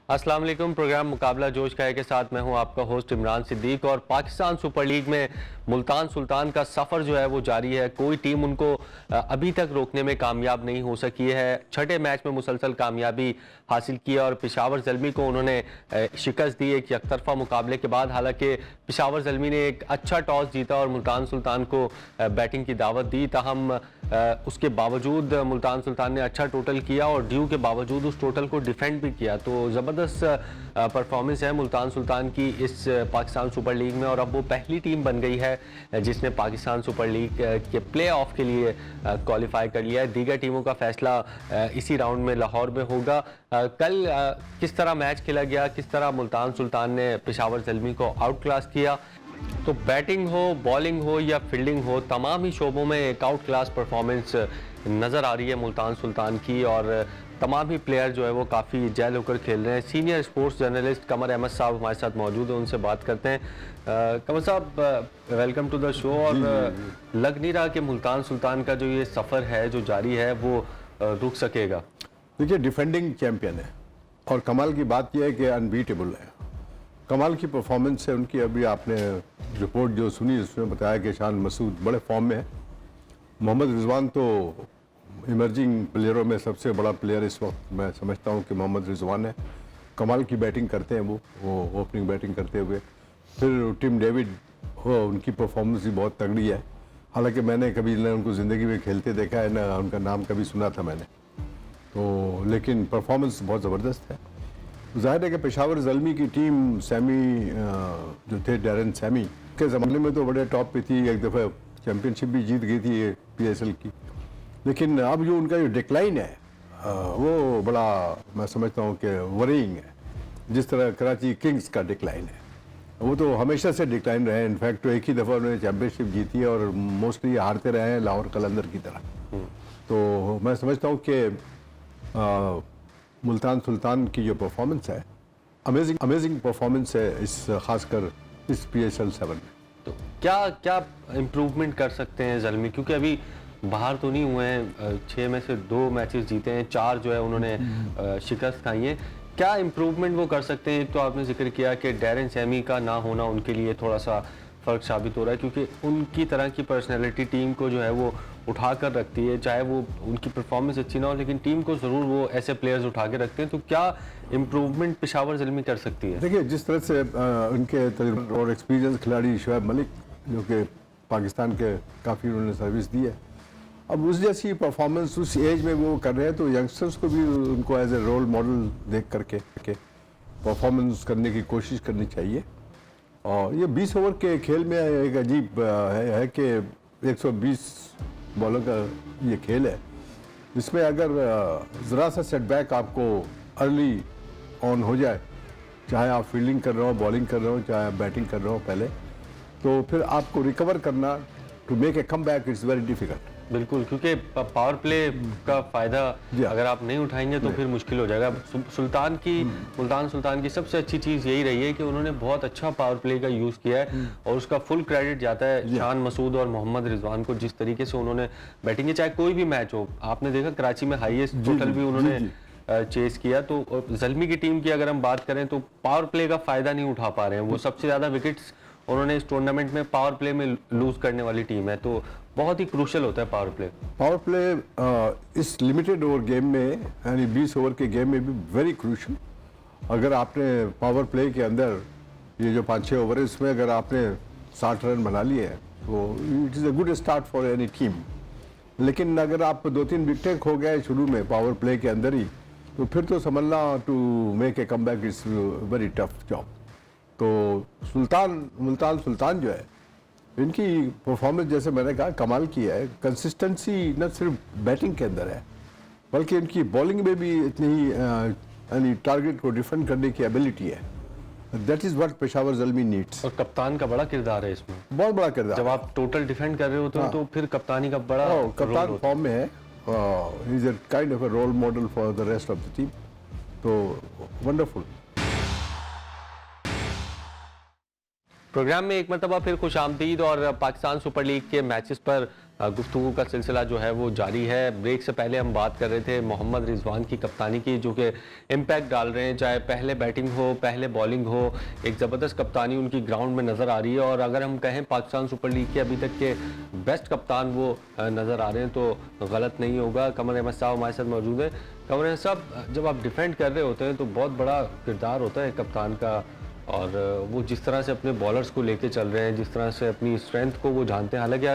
अस्सलाम वालेकुम। प्रोग्राम मुकाबला जोश का है के साथ मैं हूं आपका होस्ट इमरान सिद्दीक। और पाकिस्तान सुपर लीग में मुल्तान सुल्तान का सफ़र जो है वो जारी है। कोई टीम उनको अभी तक रोकने में कामयाब नहीं हो सकी है। छठे मैच में मुसलसल कामयाबी हासिल की और पेशावर ज़ल्मी को उन्होंने शिकस्त दी एक यकतरफा मुकाबले के बाद। हालांकि पेशावर ज़ल्मी ने एक अच्छा टॉस जीता और मुल्तान सुल्तान को बैटिंग की दावत दी। ताहम उसके बावजूद मुल्तान सुल्तान ने अच्छा टोटल किया और ड्यू के बावजूद उस टोटल को डिफेंड भी किया। तो ज़बरदस्त परफॉर्मेंस है मुल्तान सुल्तान की इस पाकिस्तान सुपर लीग में और अब वो पहली टीम बन गई है जिसने पाकिस्तान सुपर लीग के प्ले ऑफ के लिए क्वालिफाई कर लिया है। दीगर टीमों का फैसला इसी राउंड में लाहौर में होगा। कल किस तरह मैच खेला गया, किस तरह मुल्तान सुल्तान ने पेशावर ज़ल्मी को आउट क्लास किया, तो बैटिंग हो, बॉलिंग हो या फील्डिंग हो, तमाम ही शोबों में एक आउट क्लास परफॉर्मेंस नज़र आ रही है मुल्तान सुल्तान की। और तमाम ही प्लेयर जो है वो काफ़ी जेल होकर खेल रहे हैं। सीनियर स्पोर्ट्स जर्नलिस्ट कमर अहमद साहब हमारे साथ मौजूद हैं, उनसे बात करते हैं। कमर साहब, वेलकम टू द शो। और लग नहीं रहा कि मुल्तान सुल्तान का जो ये सफ़र है जो जारी है वो रुक सकेगा। देखिए, डिफेंडिंग चैंपियन है और कमाल की बात यह है कि अनबीटेबल है। कमाल की परफॉर्मेंस है उनकी। अभी आपने रिपोर्ट जो सुनी उसमें बताया कि शान मसूद बड़े फॉर्म में है। मोहम्मद रिजवान तो इमर्जिंग प्लेयरों में सबसे बड़ा प्लेयर इस वक्त मैं समझता हूं कि मोहम्मद रिजवान है। कमाल की बैटिंग करते हैं वो ओपनिंग बैटिंग करते हुए। फिर टिम डेविड हो, उनकी परफॉर्मेंस भी बहुत तगड़ी है। हालांकि मैंने कभी ना उनको ज़िंदगी में खेलते देखा है, ना उनका नाम कभी सुना था मैंने, तो लेकिन परफॉर्मेंस बहुत ज़बरदस्त है। जाहिर है कि पेशावर ज़ल्मी की टीम सैमी जो थे डैरन सैमी के ज़माने में तो बड़े टॉप पे थी। एक दफ़ा चैम्पियनशिप भी जीत गई थी PSL की। लेकिन अब जो उनका जो डिक्लाइन है वो बड़ा मैं समझता हूँ कि वरीइंग है। जिस तरह कराची किंग्स का डिक्लाइन है, वो तो हमेशा से डिक्लाइन रहे हैं। इनफैक्ट तो एक ही दफ़ा उन्होंने चैम्पियनशिप जीती है और मोस्टली हारते रहे हैं लाहौर कलंदर की तरह। तो मैं समझता हूँ कि मुल्तान सुल्तान की जो परफॉर्मेंस है अमेजिंग परफॉर्मेंस है, इस खासकर इस PSL 7 में। तो क्या इम्प्रूवमेंट कर सकते हैं ज़ल्मी, क्योंकि अभी बाहर तो नहीं हुए हैं। 6 में से 2 मैचेस जीते हैं, 4 जो है उन्होंने शिकस्त खाई है। क्या इम्प्रूवमेंट वो कर सकते हैं? एक तो आपने जिक्र किया कि डैरन सैमी का ना होना उनके लिए थोड़ा सा फ़र्क साबित हो रहा है, क्योंकि उनकी तरह की पर्सनैलिटी टीम को जो है वो उठा कर रखती है। चाहे वो उनकी परफॉर्मेंस अच्छी ना हो, लेकिन टीम को ज़रूर वो ऐसे प्लेयर्स उठा के रखते हैं। तो क्या इम्प्रूवमेंट पेशावर ज़ल्मी कर सकती है? देखिए, जिस तरह से उनके तजुर्बा और एक्सपीरियंस खिलाड़ी शोएब मलिक जो कि पाकिस्तान के काफ़ी उन्होंने सर्विस दी है, अब उस जैसी परफॉर्मेंस उस एज में वो कर रहे हैं, तो यंगस्टर्स को भी उनको एज ए रोल मॉडल देख करके परफॉर्मेंस करने की कोशिश करनी चाहिए। और ये 20 ओवर के खेल में एक अजीब है कि 120 बॉलों का ये खेल है, जिसमें अगर ज़रा सा सेटबैक आपको अर्ली ऑन हो जाए, चाहे आप फील्डिंग कर रहे हो, बॉलिंग कर रहे हो, चाहे आप बैटिंग कर रहे हो पहले, तो फिर आपको रिकवर करना to make a comeback it's very difficult. बिल्कुल, क्योंकि पावर प्ले का फ़ायदा अगर आप नहीं उठाएंगे तो फिर मुश्किल हो जाएगा। मुल्तान सुल्तान की सबसे अच्छी चीज़ यही रही है कि उन्होंने बहुत अच्छा पावर प्ले का यूज़ किया है और उसका फुल क्रेडिट जाता है शान मसूद और मोहम्मद रिजवान को। जिस तरीके से उन्होंने बैटिंग की, चाहे कोई भी मैच हो, आपने देखा कराची में हाईएस्ट टोटल भी उन्होंने चेस किया। तो ज़ल्मी की टीम की अगर हम बात करें तो पावर प्ले का फ़ायदा नहीं उठा पा रहे हैं। वो सबसे ज़्यादा विकेट्स उन्होंने इस टूर्नामेंट में पावर प्ले में लूज करने वाली टीम है। तो बहुत ही क्रूशियल होता है पावर प्ले इस लिमिटेड ओवर गेम में, यानी 20 ओवर के गेम में भी वेरी क्रूशियल। अगर आपने पावर प्ले के अंदर ये जो 5-6 ओवर है, इसमें अगर आपने 60 रन बना लिए हैं तो it is a good start for any team. लेकिन अगर आप 2-3 विकेटें खो गए शुरू में पावर प्ले के अंदर ही, तो फिर तो समझना to make a comeback is very tough job. तो मुल्तान सुल्तान जो है, इनकी परफॉर्मेंस जैसे मैंने कहा कमाल की है। कंसिस्टेंसी न सिर्फ बैटिंग के अंदर है, बल्कि इनकी बॉलिंग में भी इतनी ही यानी टारगेट को डिफेंड करने की एबिलिटी है। That is what Peshawar Zalmi needs. और कप्तान का बड़ा किरदार है इसमें, बहुत बड़ा किरदार। जब आप टोटल डिफेंड कर रहे होते हो तो फिर कप्तानी का बड़ा कप्तान फॉर्म में है। He is a kind of a role model for the rest of the team. तो वंडरफुल। प्रोग्राम में एक मरतबा फिर खुश आमदीद। और पाकिस्तान सुपर लीग के मैचेस पर गुफ्तगू का सिलसिला जो है वो जारी है। ब्रेक से पहले हम बात कर रहे थे मोहम्मद रिजवान की कप्तानी की, जो कि इम्पैक्ट डाल रहे हैं, चाहे पहले बैटिंग हो पहले बॉलिंग हो, एक ज़बरदस्त कप्तानी उनकी ग्राउंड में नज़र आ रही है। और अगर हम कहें पाकिस्तान सुपर लीग के अभी तक के बेस्ट कप्तान वो नज़र आ रहे हैं तो गलत नहीं होगा। कमर अहमद साहब हमारे साथ मौजूद है। कमर अहमद साहब, जब आप डिफेंड कर रहे होते हैं तो बहुत बड़ा किरदार होता है कप्तान का, और वो जिस तरह से अपने बॉलर्स को लेके चल रहे हैं, जिस तरह से अपनी स्ट्रेंथ को वो जानते हैं। हालांकि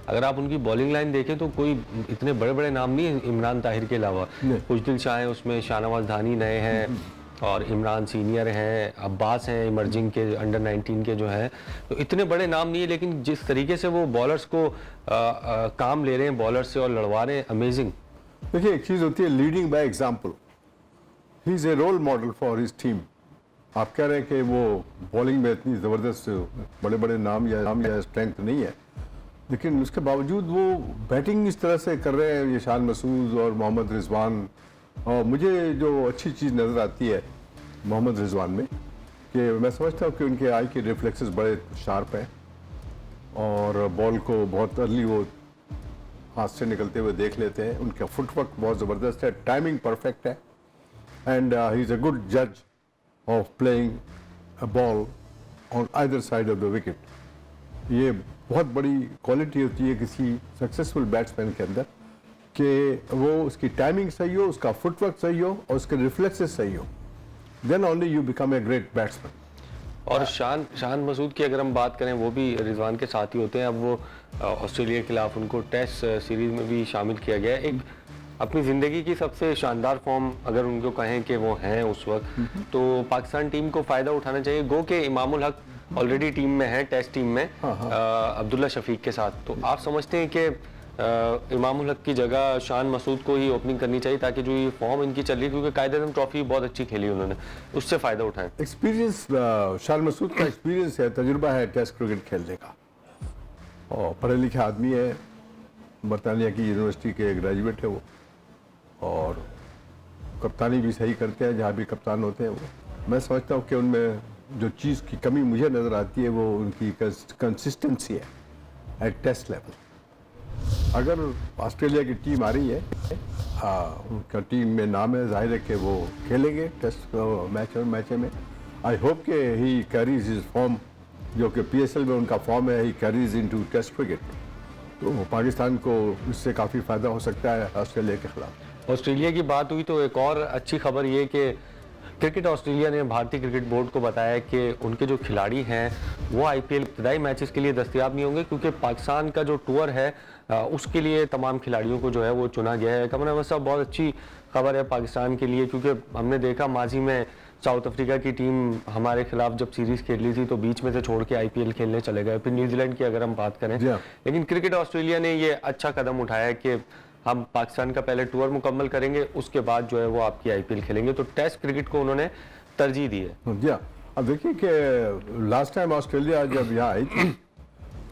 अगर आप उनकी बॉलिंग लाइन देखें तो कोई इतने बड़े बड़े नाम नहीं है इमरान ताहिर के अलावा। कुछ दिल चाहे उसमें शाहनवाज धानी नए हैं और इमरान सीनियर हैं, अब्बास हैं इमर्जिंग के अंडर 19 के जो हैं, तो इतने बड़े नाम नहीं है, लेकिन जिस तरीके से वो बॉलर्स को काम ले रहे हैं बॉलर से और लड़वा रहे हैं, अमेजिंग। देखिए, एक चीज़ होती है leading by example. He is a role model for his team. आप कह रहे हैं कि वो बॉलिंग में इतनी ज़बरदस्त बड़े बड़े नाम या स्ट्रेंथ नहीं है, लेकिन उसके बावजूद वो बैटिंग इस तरह से कर रहे हैं, ये शान मसूद और मोहम्मद रिजवान। और मुझे जो अच्छी चीज़ नज़र आती है मोहम्मद रिजवान में, कि मैं समझता हूँ कि उनके आई के रिफ्लेक्सेस बड़े शार्प हैं और बॉल को बहुत अर्ली वो हाथ से निकलते हुए देख लेते हैं। उनका फुटवर्क बहुत ज़बरदस्त है, टाइमिंग परफेक्ट है, and he is a good जज of playing a ball on either side of the wicket. ये बहुत बड़ी क्वालिटी होती है किसी सक्सेसफुल बैट्समैन के अंदर, कि वो उसकी टाइमिंग सही हो, उसका फुटवर्क सही हो और उसके रिफ्लेक्सेस सही हो, then only you become a great batsman. और शान मसूद की अगर हम बात करें, वो भी रिजवान के साथ ही होते हैं। अब वो ऑस्ट्रेलिया के खिलाफ उनको टेस्ट सीरीज में भी शामिल किया गया है। एक अपनी ज़िंदगी की सबसे शानदार फॉर्म अगर उनको कहें कि वो हैं उस वक्त, तो पाकिस्तान टीम को फ़ायदा उठाना चाहिए। गो के इमामुल हक ऑलरेडी टीम में है, टेस्ट टीम में अब्दुल्ला शफीक के साथ, तो आप समझते हैं कि इमामुल हक की जगह शान मसूद को ही ओपनिंग करनी चाहिए, ताकि जो ये फॉर्म इनकी चल रही है, क्योंकि कायदे ट्रॉफी बहुत अच्छी खेली उन्होंने, उससे फ़ायदा उठाएं। एक्सपीरियंस, शान मसूद का एक्सपीरियंस है, तजुर्बा है टेस्ट क्रिकेट खेलने का, और पढ़े लिखे आदमी है, बरतानिया की यूनिवर्सिटी के ग्रेजुएट है वो, और कप्तानी भी सही करते हैं जहाँ भी कप्तान होते हैं वो। मैं समझता हूँ कि उनमें जो चीज़ की कमी मुझे नज़र आती है वो उनकी कंसिस्टेंसी है एट टेस्ट लेवल। अगर ऑस्ट्रेलिया की टीम आ रही है, उनका टीम में नाम है, जाहिर है कि वो खेलेंगे टेस्ट मैच में। आई होप कि ही कैरीज हिज फॉर्म, जो कि PSL में उनका फॉर्म है, he carries into test cricket, तो पाकिस्तान को इससे काफ़ी फ़ायदा हो सकता है ऑस्ट्रेलिया के खिलाफ। ऑस्ट्रेलिया की बात हुई तो एक और अच्छी खबर ये कि क्रिकेट ऑस्ट्रेलिया ने भारतीय क्रिकेट बोर्ड को बताया कि उनके जो खिलाड़ी हैं वो IPL इब्तदाई मैचेस के लिए दस्तयाब नहीं होंगे, क्योंकि पाकिस्तान का जो टूर है उसके लिए तमाम खिलाड़ियों को जो है वो चुना गया है। कमर अहमद साहब, बहुत अच्छी खबर है पाकिस्तान के लिए, क्योंकि हमने देखा माजी में साउथ अफ्रीका की टीम हमारे खिलाफ जब सीरीज़ खेल ली थी तो बीच में से छोड़ के IPL खेलने चले गए। फिर न्यूजीलैंड की अगर हम बात करें, लेकिन क्रिकेट ऑस्ट्रेलिया ने ये अच्छा कदम उठाया है कि हम पाकिस्तान का पहले टूर मुकम्मल करेंगे, उसके बाद जो है वो आपकी IPL खेलेंगे, तो टेस्ट क्रिकेट को उन्होंने तरजीह दी है। जी हाँ, अब देखिए कि लास्ट टाइम ऑस्ट्रेलिया जब यहाँ आई थी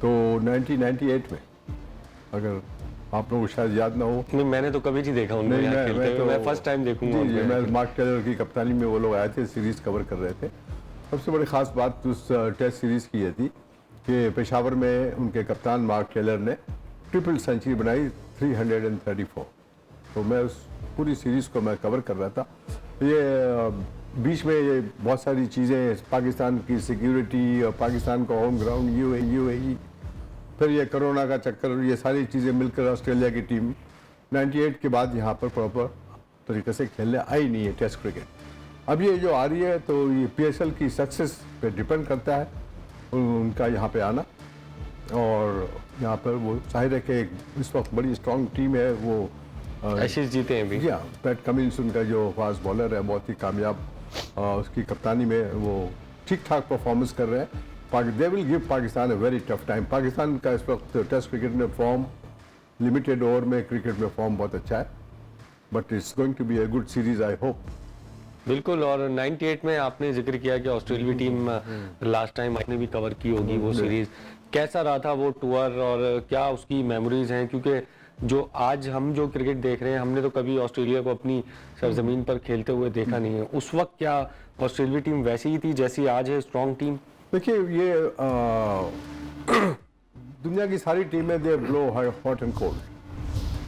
तो 1998 में, अगर आप लोगों को शायद याद ना हो। नहीं, मैंने तो कभी नहीं देखा उनको यहाँ खेलते हुए, मैं फर्स्ट टाइम देखूंगा। जी, मैं मार्क टेलर की कप्तानी में वो लोग आए थे, सीरीज़ कवर कर रहे थे। सबसे बड़ी ख़ास बात उस टेस्ट सीरीज़ की ये थी कि पेशावर में उनके कप्तान मार्क टेलर ने ट्रिपल सेंचुरी बनाई, 334। तो मैं उस पूरी सीरीज़ को मैं कवर कर रहा था। ये बीच में ये बहुत सारी चीज़ें, पाकिस्तान की सिक्योरिटी और पाकिस्तान का होम ग्राउंड UAE, फिर ये कोरोना का चक्कर, ये सारी चीज़ें मिलकर ऑस्ट्रेलिया की टीम 98 के बाद यहाँ पर प्रॉपर तरीके से खेलने आई नहीं है टेस्ट क्रिकेट। अब ये जो आ रही है तो ये PSL की सक्सेस पे डिपेंड करता है उनका यहाँ पे आना, और यहाँ पर वो जाहिर है कि इस वक्त बड़ी स्ट्रॉन्ग टीम है। वो एशेज जीते हैं भी। जी हाँ, पैट कमिंस उनका जो फास्ट बॉलर है, बहुत ही कामयाब, उसकी कप्तानी में वो ठीक ठाक परफॉर्मेंस कर रहे हैं। They will give Pakistan a very tough time. Pakistan का इस वक्त टेस्ट क्रिकेट में फॉर्म, लिमिटेड ओवर में क्रिकेट में फॉर्म बहुत अच्छा है, but it's going to be a good series, I hope. बिल्कुल। और 98 में आपने जिक्र किया कि ऑस्ट्रेलिया टीम लास्ट टाइम आपने भी कवर की होगी वो सीरीज, कैसा रहा था वो टूर और क्या उसकी मेमोरीज हैं? क्योंकि जो आज हम जो क्रिकेट देख रहे हैं, हमने तो कभी ऑस्ट्रेलिया को अपनी सरजमीन पर खेलते हुए देखा नहीं है। उस वक्त क्या ऑस्ट्रेलिया टीम वैसी ही थी जैसी आज है, स्ट्रॉन्ग टीम? देखिए, ये दुनिया की सारी टीमें दे ब्लो हॉट एंड कोल्ड,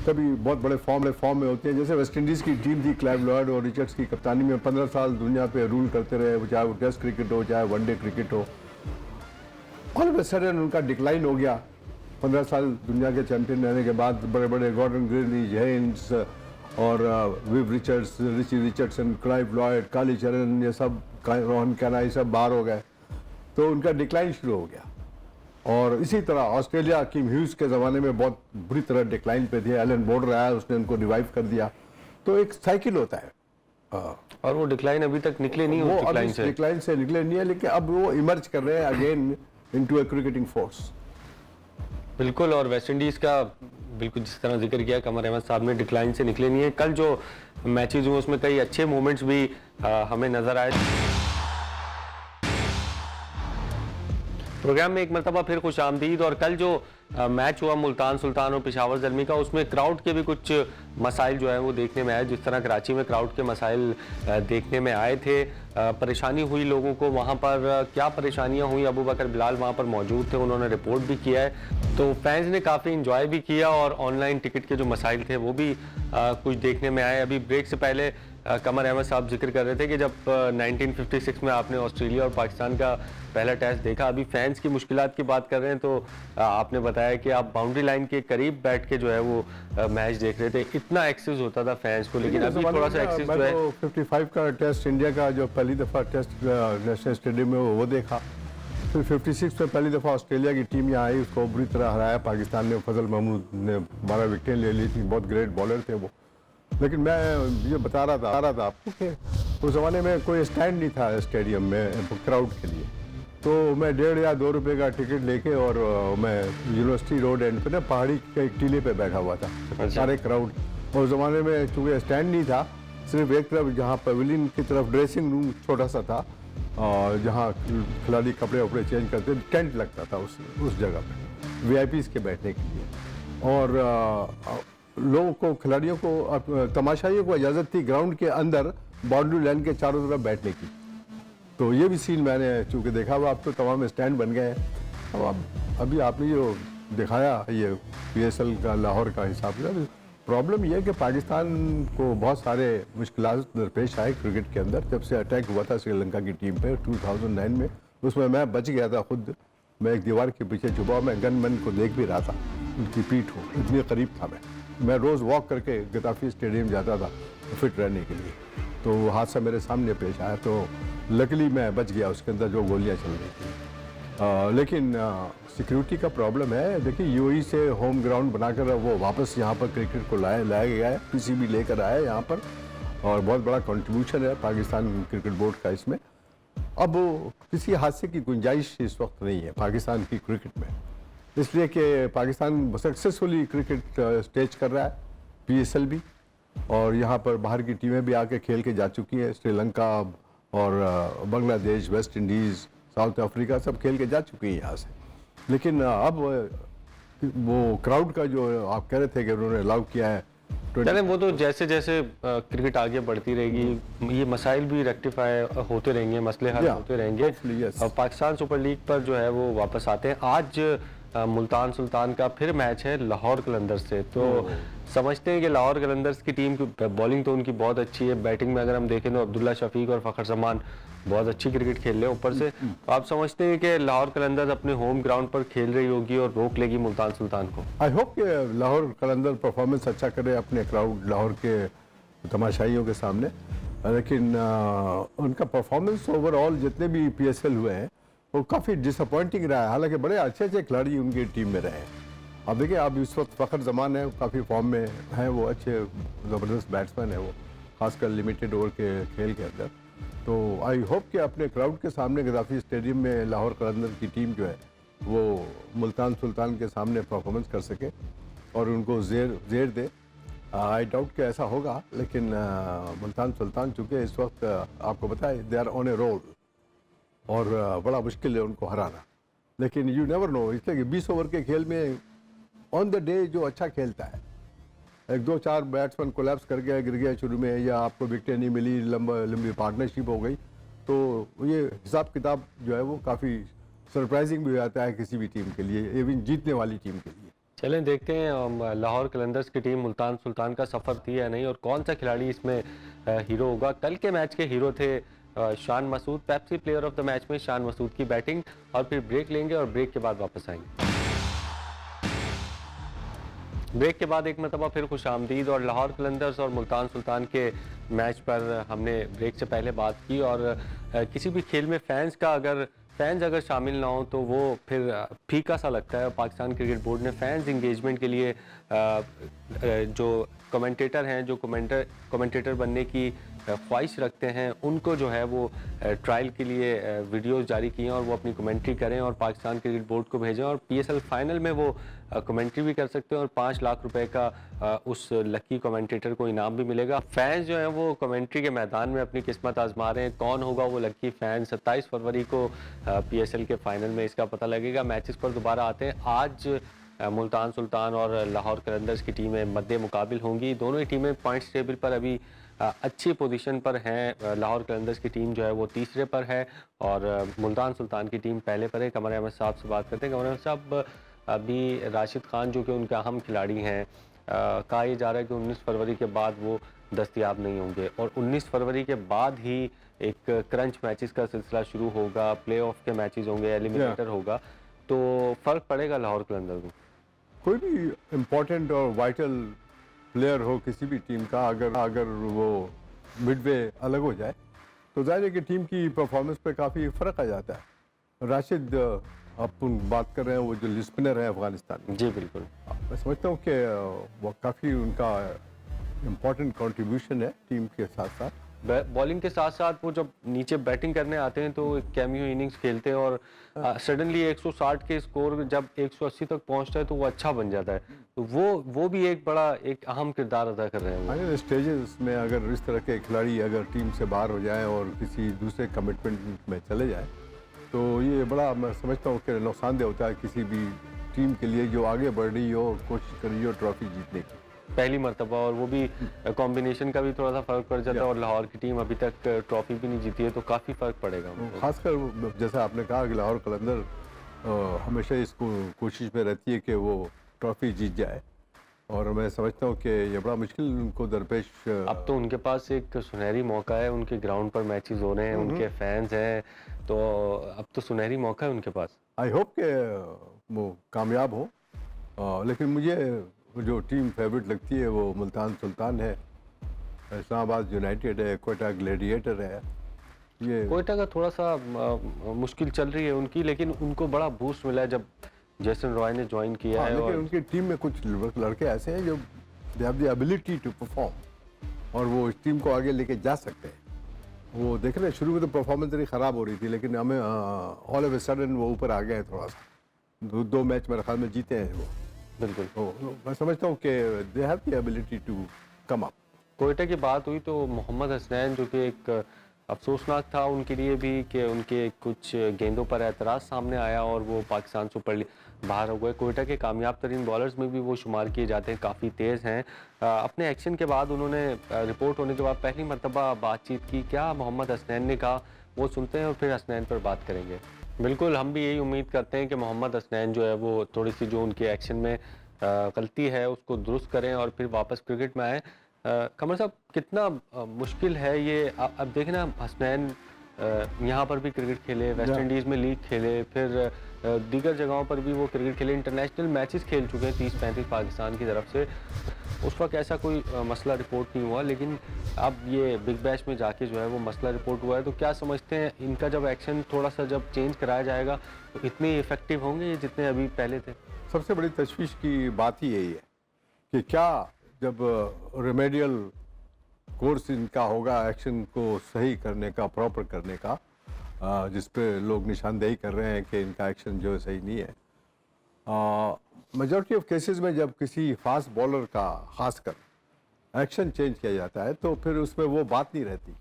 कभी बहुत बड़े फॉर्म में होते हैं। जैसे वेस्ट इंडीज़ की टीम थी, क्लाइव लॉयड और रिचर्ड्स की कप्तानी में 15 साल दुनिया पे रूल करते रहे, चाहे वो टेस्ट क्रिकेट हो चाहे वनडे क्रिकेट हो। ऑल ऑफ अ सडन उनका डिक्लाइन हो गया। 15 साल दुनिया के चैंपियन रहने के बाद बड़े बड़े गॉर्डन ग्रिनिज, हेन्स और Viv Richards, Richie Richardson, Clive Lloyd, Kallicharran, ये सब, रोहन कैना, ये सब बाहर हो गए, तो उनका डिक्लाइन शुरू हो गया। और इसी तरह ऑस्ट्रेलिया किम ह्यूज के ज़माने में बहुत बुरी तरह डिक्लाइन पे थे, एलन बोर्डर आया, उसने उनको रिवाइव कर दिया। तो एक साइकिल होता है। और वो डिक्लाइन अभी तक निकले नहीं, वो डिक्लाइन से डिक्लाइन से निकले नहीं है, लेकिन अब वो इमर्ज कर रहे हैं अगेन इनटू ए क्रिकेटिंग फोर्स। बिल्कुल। और वेस्ट इंडीज का बिल्कुल जिस तरह जिक्र किया कमर अहमद साहब ने, डिक्लाइन से निकले नहीं है। कल जो मैचेज हुए उसमें कई अच्छे मोमेंट्स भी हमें नजर आए। प्रोग्राम में एक मरतबा फिर खुश आमदीद। और कल जो मैच हुआ मुल्तान सुल्तान और पेशावर ज़ल्मी का, उसमें क्राउड के भी कुछ मसाइल जो है वो देखने में आए। जिस तरह कराची में क्राउड के मसाइल देखने में आए थे, परेशानी हुई लोगों को। वहाँ पर क्या परेशानियाँ हुई, अबू बकर बिलाल वहाँ पर मौजूद थे, उन्होंने रिपोर्ट भी किया है। तो फैंस ने काफ़ी इंजॉय भी किया और ऑनलाइन टिकट के जो मसाइल थे वो भी कुछ देखने में आए। अभी ब्रेक से पहले कमर अहमद साहब जिक्र कर रहे थे कि जब 1956 में आपने ऑस्ट्रेलिया और पाकिस्तान का पहला टेस्ट देखा, अभी फैंस की मुश्किलात की बात कर रहे हैं, तो आपने बताया कि आप बाउंड्री लाइन के करीब बैठ के जो है वो मैच देख रहे थे। इतना एक्सेस होता था फैंस को, लेकिन अभी थोड़ा सा एक्सेस जो है। 55 का टेस्ट इंडिया का जो पहली दफ़ा टेस्ट नेशनल स्टेडियम में वो देखा। फिर 56 में पहली दफ़ा ऑस्ट्रेलिया की टीम यहाँ आई, उसको बुरी तरह हराया पाकिस्तान ने। फजल महमूद ने 12 विकेटें ले ली थी, बहुत ग्रेट बॉलर थे वो। लेकिन मैं ये बता रहा था आपको कि उस ज़माने में कोई स्टैंड नहीं था स्टेडियम में क्राउड के लिए। तो मैं 1.5 या 2 रुपये का टिकट लेके और मैं यूनिवर्सिटी रोड एंड पे ना पहाड़ी के एक टीले पे बैठा हुआ था। सारे क्राउड, और उस ज़माने में चूँकि स्टैंड नहीं था, सिर्फ एक तरफ जहाँ पवेलियन की तरफ ड्रेसिंग रूम छोटा सा था, और जहाँ खिलाड़ी कपड़े वपड़े चेंज करते, टेंट लगता था उस जगह पे वीआईपीज़ के बैठने के लिए। और लोगों को, खिलाड़ियों को, तमाशाइयों को इजाज़त थी ग्राउंड के अंदर बाउंड्री लाइन के चारों तरफ बैठने की। तो ये भी सीन मैंने चूँकि देखा हुआ। अब तो तमाम स्टैंड बन गए हैं। अब अभी आपने जो दिखाया ये PSL का लाहौर का हिसाब से, प्रॉब्लम यह है कि पाकिस्तान को बहुत सारे मुश्किलात दरपेश आए क्रिकेट के अंदर। जब से अटैक हुआ था श्रीलंका की टीम पे 2009 में, उसमें मैं बच गया था खुद। मैं एक दीवार के पीछे छुपा, मैं गनमैन को देख भी रहा था, उनकी पीठ हो, इतनी करीब था मैं रोज़ वॉक करके गद्दाफी स्टेडियम जाता था फिट रहने के लिए। तो हादसा मेरे सामने पेश आया, तो लकीली मैं बच गया उसके अंदर जो गोलियां चल रही थी। लेकिन सिक्योरिटी का प्रॉब्लम है। देखिए UAE से होम ग्राउंड बनाकर वो वापस यहाँ पर क्रिकेट को लाया गया है, PCB लेकर आया है यहाँ पर, और बहुत बड़ा कंट्रीब्यूशन है पाकिस्तान क्रिकेट बोर्ड का इसमें। अब किसी हादसे की गुंजाइश इस वक्त नहीं है पाकिस्तान की क्रिकेट में, इसलिए कि पाकिस्तान सक्सेसफुली क्रिकेट स्टेज कर रहा है, PSL भी, और यहाँ पर बाहर की टीमें भी आके खेल के जा चुकी हैं। श्रीलंका और Bangladesh, West Indies, south Africa सब खेल के जा चुकी हैं यहाँ से। लेकिन अब वो क्राउड का जो आप कह रहे थे कि उन्होंने अलाउ किया है, चलें वो तो जैसे जैसे क्रिकेट आगे बढ़ती रहेगी, ये मसाइल भी रेक्टिफाई होते रहेंगे, मसले हल होते रहेंगे। yes. और पाकिस्तान सुपर लीग पर जो है वो वापस आते हैं। आज मुल्तान सुल्तान का फिर मैच है लाहौर कलंदर्स से। तो समझते हैं कि लाहौर कलंदर्स की टीम की बॉलिंग तो उनकी बहुत अच्छी है। बैटिंग में अगर हम देखें तो अब्दुल्ला शफीक और फ़खर जमान बहुत अच्छी क्रिकेट खेल रहे हैं ऊपर से। तो आप समझते हैं कि लाहौर कलंदर्स अपने होम ग्राउंड पर खेल रही होगी और रोक लेगी मुल्तान सुल्तान को? आई होप कि लाहौर कलंदर परफॉर्मेंस अच्छा करे अपने क्राउड लाहौर के तमाशाइयों के सामने। लेकिन उनका परफॉर्मेंस ओवरऑल जितने भी PSL हुए हैं वो काफ़ी डिसअपॉइंटिंग रहा है। हालांकि बड़े अच्छे अच्छे खिलाड़ी उनकी टीम में रहे हैं। अब देखिए, अब इस वक्त फ़खर जमान है, काफ़ी फॉर्म में है, वो अच्छे ज़बरदस्त बैट्समैन है वो, खासकर लिमिटेड ओवर के खेल के अंदर। तो आई होप कि अपने क्राउड के सामने गद्दाफी स्टेडियम में लाहौर कलंदर की टीम जो है वो मुल्तान सुल्तान के सामने परफॉर्मेंस कर सके और उनको जेर दे। आई डाउट कि ऐसा होगा, लेकिन मुल्तान सुल्तान चूँकि इस वक्त आपको पता है they are on a roll और बड़ा मुश्किल है उनको हराना। लेकिन यू नेवर नो, इसलिए कि 20 ओवर के खेल में ऑन द डे जो अच्छा खेलता है, 1-2-4 बैट्समैन कोलैप्स कर गया, गिर गया शुरू में, या आपको विकेटें नहीं मिली, लंबी पार्टनरशिप हो गई, तो ये हिसाब किताब जो है वो काफ़ी सरप्राइजिंग भी हो जाता है किसी भी टीम के लिए, इवन जीतने वाली टीम के लिए। चलें देखते हैं लाहौर कलंदर्स की टीम मुल्तान सुल्तान का सफ़र थी या नहीं और कौन सा खिलाड़ी इसमें हीरो होगा। कल के मैच के हीरो थे Shan Masood. Pepsi player of the match में शान मसूद की बैटिंग। और फिर ब्रेक लेंगे और ब्रेक के बाद वापस आएंगे। ब्रेक के बाद एक मरतबा फिर खुश आमदीद। और लाहौर कलंदर्स और मुल्तान सुल्तान के मैच पर हमने ब्रेक से पहले बात की। और किसी भी खेल में फैंस अगर शामिल ना हो तो वो फिर फीका सा लगता है। पाकिस्तान क्रिकेट बोर्ड ने फैंस इंगेजमेंट के लिए जो कमेंटेटर हैं, जो कमेंटेटर बनने की ख्वाहिश रखते हैं, उनको जो है वो ट्रायल के लिए वीडियोस जारी किए हैं और वो अपनी कमेंट्री करें और पाकिस्तान क्रिकेट बोर्ड को भेजें और पीएसएल फाइनल में वो कमेंट्री भी कर सकते हैं और 5 लाख रुपए का उस लकी कमेंटेटर को इनाम भी मिलेगा। फैंस जो हैं वो कमेंट्री के मैदान में अपनी किस्मत आजमा रहे हैं। कौन होगा वो लकी फैन? 27 फरवरी को पीएसएल के फाइनल में इसका पता लगेगा। मैचेस पर दोबारा आते हैं। आज मुल्तान सुल्तान और लाहौर कलंदर्स की टीमें मद्दे मुकाबिल होंगी। दोनों ही टीमें पॉइंट्स टेबल पर अभी अच्छी पोजीशन पर हैं। लाहौर कलंदर्स की टीम जो है वो तीसरे पर है और मुल्तान सुल्तान की टीम पहले पर है। कमर अहमद साहब से बात करते हैं। कमर अहमद साहब, अभी राशिद खान जो कि उनके अहम खिलाड़ी हैं, कहा यह जा रहा है कि 19 फरवरी के बाद वो दस्तयाब नहीं होंगे और 19 फरवरी के बाद ही एक क्रंच मैचेस का सिलसिला शुरू होगा, प्लेऑफ के मैचेस होंगे, एलिमिनेटर होगा, तो फ़र्क पड़ेगा लाहौर कलंदर्स में? कोई भी इम्पोर्टेंट और वाइटल प्लेयर हो किसी भी टीम का, अगर वो मिडवे अलग हो जाए तो जाहिर है कि टीम की परफॉर्मेंस पे काफ़ी फ़र्क आ जाता है। राशिद, अपन बात कर रहे हैं वो जो स्पिनर है अफगानिस्तान में। जी बिल्कुल। मैं समझता हूँ कि वो काफ़ी उनका इम्पोर्टेंट कंट्रीब्यूशन है टीम के साथ साथ। बॉलिंग के साथ साथ वो जब नीचे बैटिंग करने आते हैं तो एक कैमियो इनिंग्स खेलते हैं और सडनली 160 के स्कोर जब 180 तक पहुंचता है तो वो अच्छा बन जाता है। तो वो भी एक अहम किरदार अदा कर रहे हैं। अगर स्टेजेस में अगर इस तरह के खिलाड़ी अगर टीम से बाहर हो जाए और किसी दूसरे कमिटमेंट में चले जाए तो ये बड़ा, मैं समझता हूँ कि नुकसानदेह होता है किसी भी टीम के लिए जो आगे बढ़ रही हो, कोशिश कर रही हो ट्रॉफी जीतने की पहली मरतबा, और वो भी कॉम्बिनेशन का भी थोड़ा सा फर्क पड़ जाता है और लाहौर की टीम अभी तक ट्रॉफी भी नहीं जीती है तो काफ़ी फर्क पड़ेगा। खासकर जैसा आपने कहा कि लाहौर कलंदर हमेशा इसको कोशिश में रहती है कि वो ट्रॉफी जीत जाए और मैं समझता हूँ कि ये बड़ा मुश्किल उनको दरपेश। अब तो उनके पास एक सुनहरी मौका है, उनके ग्राउंड पर मैचेस हो रहे हैं, उनके फैंस हैं, तो अब तो सुनहरी मौका है उनके पास। आई होप कि वो कामयाब हो, लेकिन मुझे जो टीम फेवरेट लगती है वो मुल्तान सुल्तान है, इस्लामाबाद यूनाइटेड है, कोयटा ग्लेडिएटर है। ये कोयटा का थोड़ा सा मुश्किल चल रही है उनकी, लेकिन उनको बड़ा बूस्ट मिला है जब जेसन रॉय ने ज्वाइन किया है। लेकिन और उनकी टीम में कुछ लड़के ऐसे हैं जो they have the ability to perform और वो इस टीम को आगे लेके जा सकते हैं। वो देख रहे हैं शुरू में तो परफॉर्मेंस थोड़ी ख़राब हो रही थी, लेकिन हमें ऑल ऑफ ए सडन वो ऊपर आ गए हैं थोड़ा सा। दो मैच मेरे ख्याल में जीते हैं वो। बिल्कुल। तो मैं समझता हूँ कि they have the ability to come up. Quetta की बात हुई तो मोहम्मद हसनैन जो कि एक अफसोसनाक था उनके लिए भी कि उनके कुछ गेंदों पर एतराज़ सामने आया और वो पाकिस्तान सुपर लीग बाहर हो गए। कोयटा के कामयाब तरीन बॉलर्स में भी वो शुमार किए जाते हैं, काफ़ी तेज़ हैं। अपने एक्शन के बाद उन्होंने रिपोर्ट होने के बाद पहली मरतबा बातचीत की। क्या मोहम्मद हसनैन ने कहा वो सुनते हैं और फिर हसनैन पर बात करेंगे। बिल्कुल, हम भी यही उम्मीद करते हैं कि मोहम्मद हसनैन जो है वो थोड़ी सी जो उनके एक्शन में गलती है उसको दुरुस्त करें और फिर वापस क्रिकेट में आएँ। कमर साहब, कितना मुश्किल है ये? अब देखें ना, हसनैन यहाँ पर भी क्रिकेट खेले, वेस्ट इंडीज़ में लीग खेले, फिर दीगर जगहों पर भी वो क्रिकेट खेले, इंटरनेशनल मैचेस खेल चुके हैं 30-35 पाकिस्तान की तरफ से। उस वक्त ऐसा कोई मसला रिपोर्ट नहीं हुआ, लेकिन अब ये बिग बैश में जाके जो है वो मसला रिपोर्ट हुआ है। तो क्या समझते हैं इनका जब एक्शन थोड़ा सा जब चेंज कराया जाएगा तो इतने इफेक्टिव होंगे ये जितने अभी पहले थे? सबसे बड़ी तशवीश की बात ही यही है कि क्या जब रेमेडियल कोर्स इनका होगा एक्शन को सही करने का, प्रॉपर करने का, जिस पे लोग निशानदेही कर रहे हैं कि इनका एक्शन जो है सही नहीं है। मेजॉरिटी ऑफ केसेस में जब किसी फास्ट बॉलर का खासकर एक्शन चेंज किया जाता है तो फिर उसमें वो बात नहीं रहती,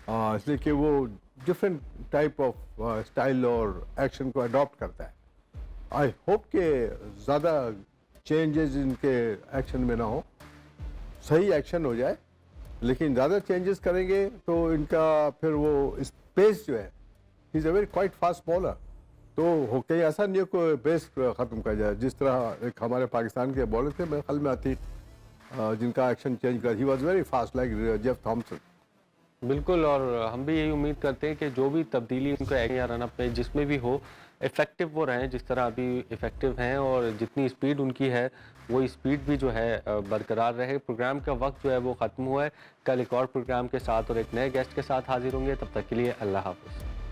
इसलिए कि वो डिफरेंट टाइप ऑफ स्टाइल और एक्शन को अडॉप्ट करता है। आई होप कि ज़्यादा चेंजेस इनके एक्शन में ना हो, सही एक्शन हो जाए, लेकिन ज़्यादा चेंजेस करेंगे तो इनका फिर वो स्पेस जो है, ही is a very quite fast bowler, तो हो कहीं ऐसा नहीं है कोई बेस ख़त्म कर जाए। जिस तरह एक हमारे पाकिस्तान के बॉलर थे, मेरे ख्याल में आती जिनका एक्शन चेंज कर, he was very fast like Jeff Thompson. बिल्कुल, और हम भी यही उम्मीद करते हैं कि जो भी तब्दीली उनको एक्शन या रनअप में जिसमें भी हो, इफ़ेक्टिव वो रहें जिस तरह अभी इफ़ेक्टिव हैं, और जितनी स्पीड उनकी है वो स्पीड भी जो है बरकरार रहे। प्रोग्राम का वक्त जो है वो ख़त्म हुआ है। कल एक और प्रोग्राम के साथ और एक नए गेस्ट के साथ हाजिर होंगे। तब तक के लिए अल्लाह हाफ़िज़।